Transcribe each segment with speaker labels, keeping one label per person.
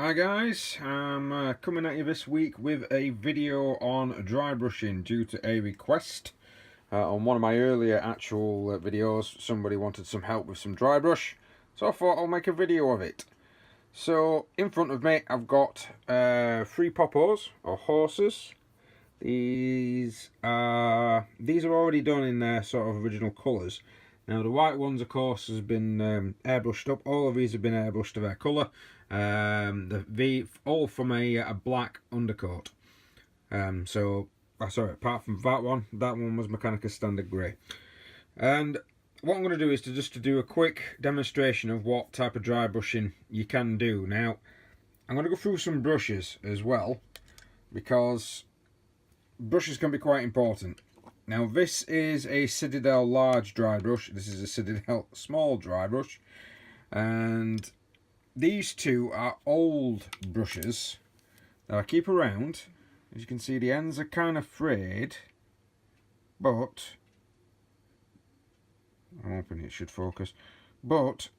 Speaker 1: Hi guys, I'm coming at you this week with a video on dry brushing due to a request. On one of my earlier actual videos, somebody wanted some help with some dry brush, so I thought I'll make a video of it. So in front of me I've got 3 poppos or horses. These are already done in their sort of original colours. Now the white ones of course has been airbrushed up. All of these have been airbrushed to their colour. All from a black undercoat. Sorry, apart from that one was Mechanica Standard Grey. And what I'm going to do is to do a quick demonstration of what type of dry brushing you can do. Now I'm going to go through some brushes as well, because brushes can be quite important. Now this is a Citadel large dry brush, this is a Citadel small dry brush, and these two are old brushes that I keep around. As you can see, the ends are kind of frayed, but I'm hoping it should focus, but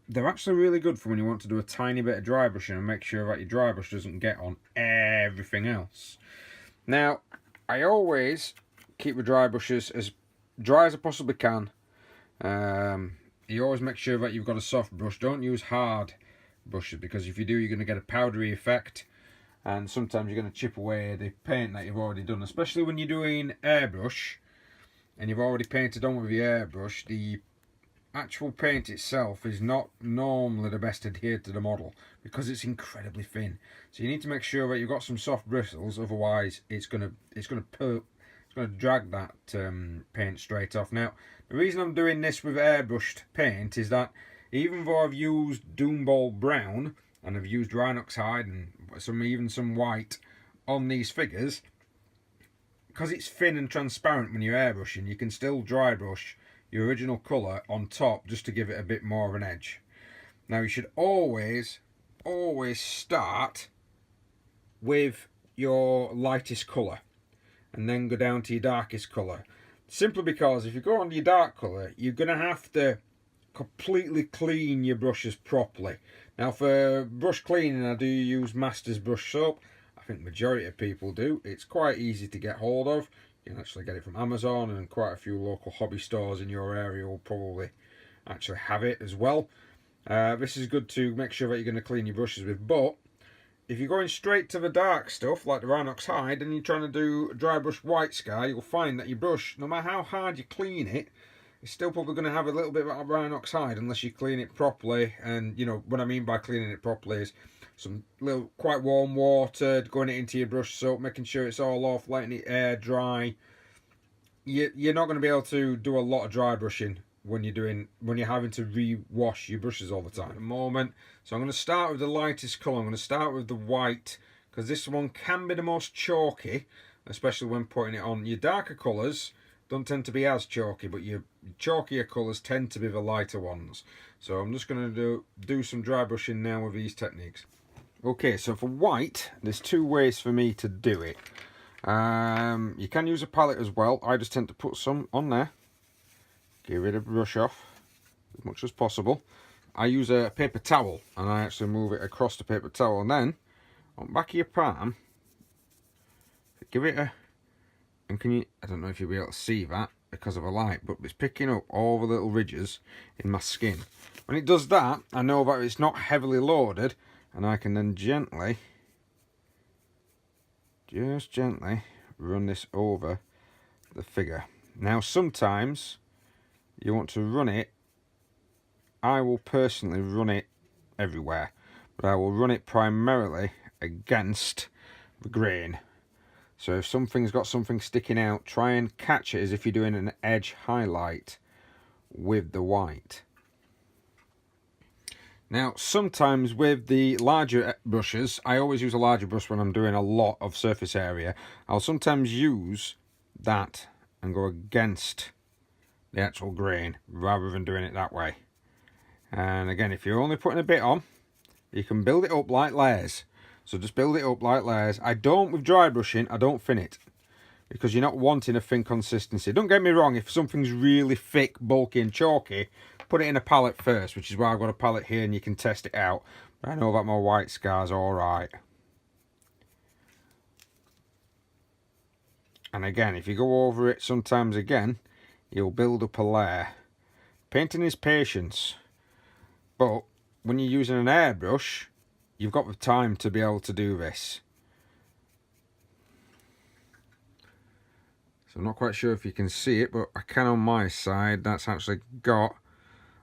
Speaker 1: they're actually really good for when you want to do a tiny bit of dry brushing and make sure that your dry brush doesn't get on everything else. Now I always keep the dry brushes as dry as I possibly can. You always make sure that you've got a soft brush. Don't use hard brushes, because if you do, you're going to get a powdery effect, and sometimes you're going to chip away the paint that you've already done, especially when you're doing airbrush and you've already painted on with your airbrush. The actual paint itself is not normally the best adhered to the model because it's incredibly thin, so you need to make sure that you've got some soft bristles, otherwise it's going to drag that paint straight off. Now the reason I'm doing this with airbrushed paint is that even though I've used Doomball Brown and I've used Rhinox Hide and even some white on these figures, because it's thin and transparent when you're airbrushing, you can still dry brush your original colour on top just to give it a bit more of an edge. Now you should always start with your lightest colour and then go down to your darkest colour, simply because if you go on to your dark colour, you're going to have to completely clean your brushes properly. Now for brush cleaning, I do use Masters brush soap. I think majority of people do. It's quite easy to get hold of. You can actually get it from Amazon, and quite a few local hobby stores in your area will probably actually have it as well. This is good to make sure that you're going to clean your brushes with, but if you're going straight to the dark stuff like the Rhinox Hide and you're trying to do dry brush white sky, you'll find that your brush, no matter how hard you clean it, it's still probably going to have a little bit of Rhinox Hide unless you clean it properly. And you know what I mean by cleaning it properly is some little quite warm water, going it into your brush soap, making sure it's all off, letting it air dry. You're not going to be able to do a lot of dry brushing when you're having to re-wash your brushes all the time at the moment. So I'm going to start with the lightest colour. I'm going to start with the white, because this one can be the most chalky, especially when putting it on. Your darker colours don't tend to be as chalky, but your chalkier colours tend to be the lighter ones. So I'm just going to do some dry brushing now with these techniques. Okay, so for white, there's 2 ways for me to do it. You can use a palette as well. I just tend to put some on there, get rid of the brush off as much as possible. I use a paper towel and I actually move it across the paper towel, and then on the back of your palm, give it a, and I don't know if you'll be able to see that because of a light, but it's picking up all the little ridges in my skin. When it does that, I know that it's not heavily loaded, and I can then just gently run this over the figure. Now sometimes you want to run it, I will personally run it everywhere, but I will run it primarily against the grain. So if something's got something sticking out, try and catch it as if you're doing an edge highlight with the white. Now sometimes with the larger brushes, I always use a larger brush when I'm doing a lot of surface area. I'll sometimes use that and go against the actual grain rather than doing it that way. And again, if you're only putting a bit on, you can build it up like layers. So just build it up like layers. With dry brushing, I don't thin it, because you're not wanting a thin consistency. Don't get me wrong, if something's really thick, bulky and chalky, put it in a palette first, which is why I've got a palette here and you can test it out. I know that my white scar's alright. And again, if you go over it sometimes again, you'll build up a layer. Painting is patience, but when you're using an airbrush, you've got the time to be able to do this. So I'm not quite sure if you can see it, but I can on my side. That's actually got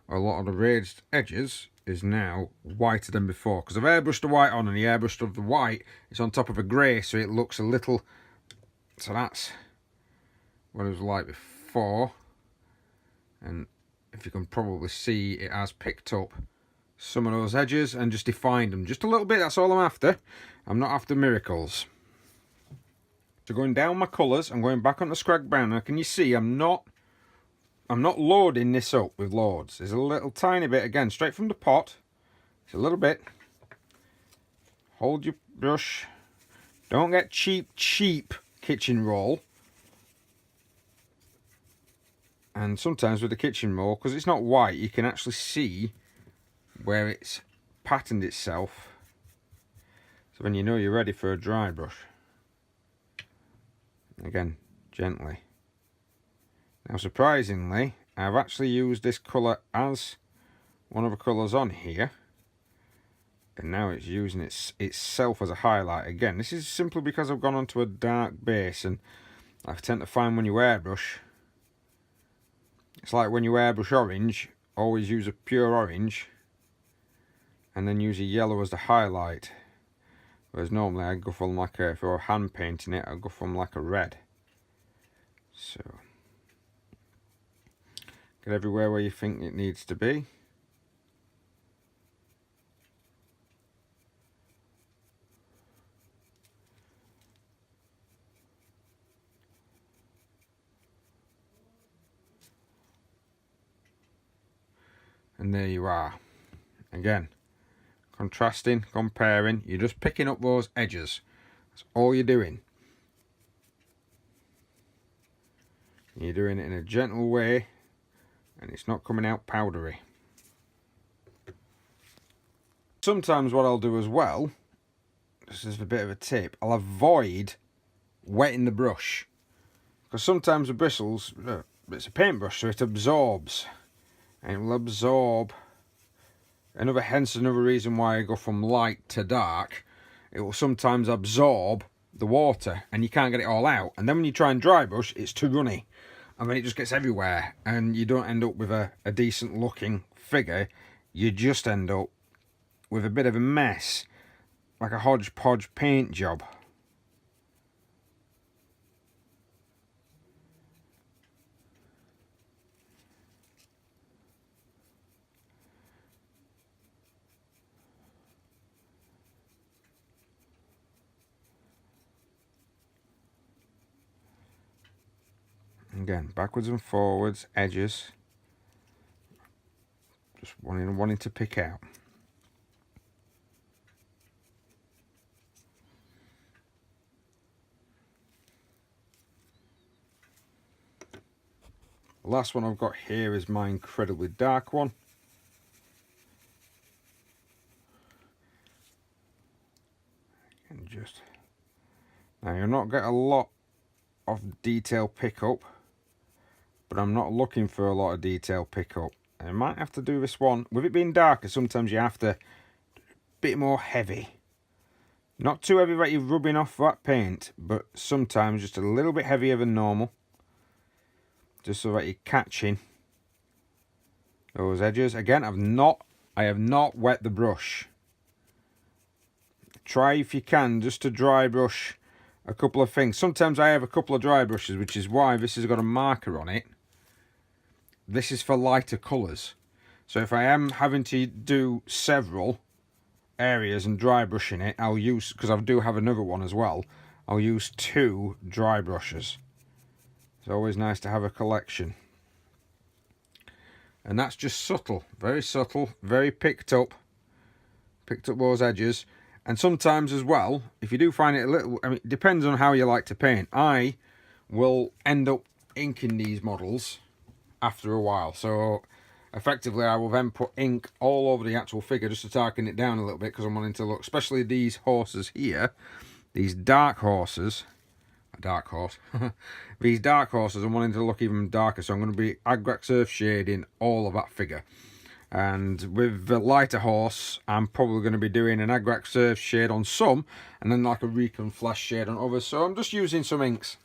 Speaker 1: a lot of the raised edges is now whiter than before, because I've airbrushed the white on, and the airbrush of the white is on top of a grey, so it looks a little, so that's what it was like before. And if you can probably see, it has picked up some of those edges and just defined them just a little bit. That's all I'm after. I'm not after miracles. So going down my colours, I'm going back on the Scrag Brown. Now can you see I'm not loading this up with loads. There's a little tiny bit, again, straight from the pot. It's a little bit. Hold your brush. Don't get cheap kitchen roll. And sometimes with the kitchen roll, because it's not white, you can actually see where it's patterned itself. So when you know you're ready for a dry brush. Again, gently. Now surprisingly, I've actually used this colour as one of the colours on here. And now it's using itself as a highlight. Again, this is simply because I've gone onto a dark base, and I tend to find when you airbrush, it's like when you airbrush orange, always use a pure orange and then use a yellow as the highlight. Whereas normally I go for like a, if I were hand painting it, I'd go for like a red. So get everywhere where you think it needs to be. And there you are. Again, contrasting, comparing, you're just picking up those edges. That's all you're doing. You're doing it in a gentle way, and it's not coming out powdery. Sometimes what I'll do as well, this is a bit of a tip, I'll avoid wetting the brush. Because sometimes the bristles, it's a paintbrush, so it absorbs. And it will absorb. Hence another reason why I go from light to dark. It will sometimes absorb the water and you can't get it all out. And then when you try and dry brush, it's too runny. And then it just gets everywhere. And you don't end up with a decent looking figure. You just end up with a bit of a mess. Like a hodgepodge paint job. Again, backwards and forwards, edges. Just wanting to pick out. The last one I've got here is my incredibly dark one. And just now you'll not get a lot of detail pickup. But I'm not looking for a lot of detail pickup. I might have to do this one. With it being darker, sometimes you have to do a bit more heavy. Not too heavy that you're rubbing off that paint, but sometimes just a little bit heavier than normal. Just so that you're catching those edges. Again, I have not wet the brush. Try if you can just to dry brush a couple of things. Sometimes I have a couple of dry brushes, which is why this has got a marker on it. This is for lighter colours. So if I am having to do several areas and dry brushing it, I'll use, because I do have another one as well, I'll use 2 dry brushes. It's always nice to have a collection. And that's just subtle, very picked up those edges. And sometimes as well, if you do find it a little, I mean, it depends on how you like to paint. I will end up inking these models after a while. So effectively I will then put ink all over the actual figure just to darken it down a little bit, because I'm wanting to look, especially these horses here, these dark horses, a dark horse, these dark horses, I'm wanting to look even darker, so I'm going to be Agrax Earth shading all of that figure. And with the lighter horse, I'm probably going to be doing an Agrax Earth shade on some, and then like a Recon Flash shade on others. So I'm just using some inks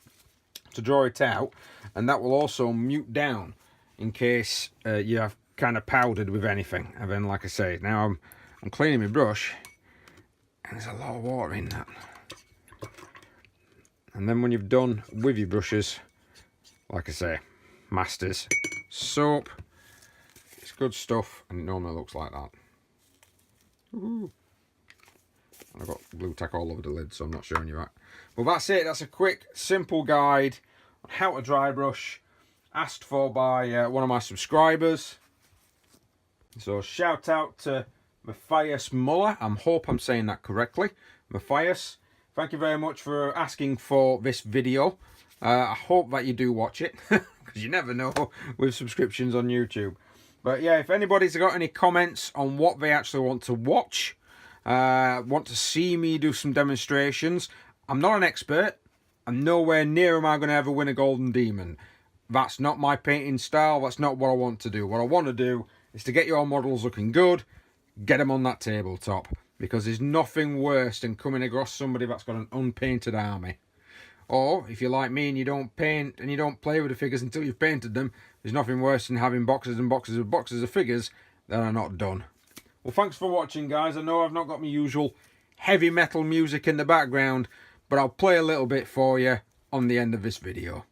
Speaker 1: to draw it out, and that will also mute down in case you have kind of powdered with anything. And then, like I say, now I'm cleaning my brush, and there's a lot of water in that. And then when you've done with your brushes, like I say, Masters soap. It's good stuff, and it normally looks like that. And I've got glue tack all over the lid, so I'm not showing you that. Well, that's it. That's a quick, simple guide on how to dry brush, asked for by one of my subscribers. So shout out to Matthias Muller. I hope I'm saying that correctly. Matthias, thank you very much for asking for this video. I hope that you do watch it, because you never know with subscriptions on YouTube. But yeah, if anybody's got any comments on what they actually want to watch, want to see me do some demonstrations, I'm not an expert. I'm nowhere near am I going to ever win a Golden Demon. That's not my painting style. That's not what I want to do. What I want to do is to get your models looking good, get them on that tabletop. Because there's nothing worse than coming across somebody that's got an unpainted army. Or, if you're like me and you don't paint and you don't play with the figures until you've painted them, there's nothing worse than having boxes and boxes and boxes of figures that are not done. Well, thanks for watching, guys. I know I've not got my usual heavy metal music in the background, but I'll play a little bit for you on the end of this video.